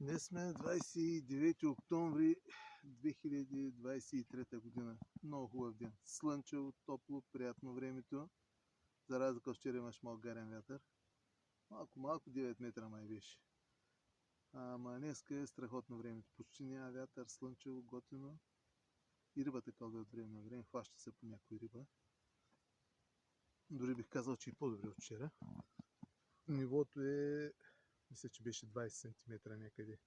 Днес сме 29 октомври 2023 година. Много хубав ден. Слънчево, топло, приятно времето. За разлика от вчера имаш малко гарен вятър. Малко 9 метра май беше. Ама днеска е страхотно времето. Почти няма вятър, слънчево, готино. И рибата кълга от време на време. Хваща се по някой риба. Дори бих казал, че и по-добре от вчера. Нивото е, мисля, че беше 20 см някъде.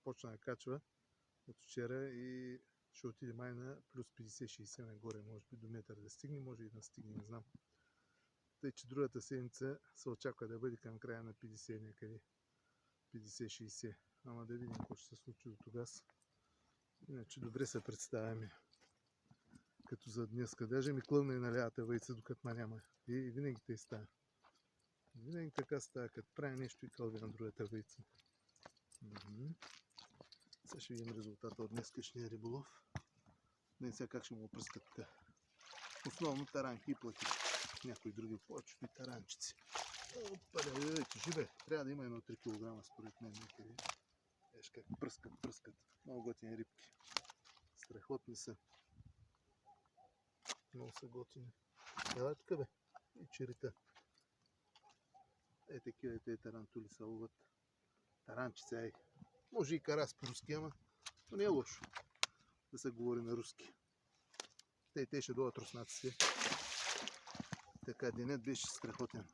Почна да качва от вчера и ще отиде май на плюс 50-60 нагоре, може би до метър да стигне, може и да стигне, не знам. Тъй, че другата седмица се очаква да бъде към края на 50 някъде, 50-60. Ама да видим какво ще се случи до тогава. Иначе добре се представяме. Като за днеска. Даже ми клъвна и на лявата въйца, докато няма. И винаги те става. Винаги така става, като прави нещо и кълви на другата въйца. Сега ще видим резултата от днескашния риболов. Не сега как ще му опръскат така. Основно таранки и плати. Някои други повечето и таранчици. Опа, да видите, живе. Трябва да има едно 3 кг според мен някъде. Виж как пръскат. Много готини рибки. Страхотни са. Много са готини. Давай тук бе. И черита. Такива тези тарантули са ловят. Таранчици, ай. Може и карас по-руски, ама но не е лошо да се говори на руски. Те ще дойдат руснаците. Така, денят беше страхотен.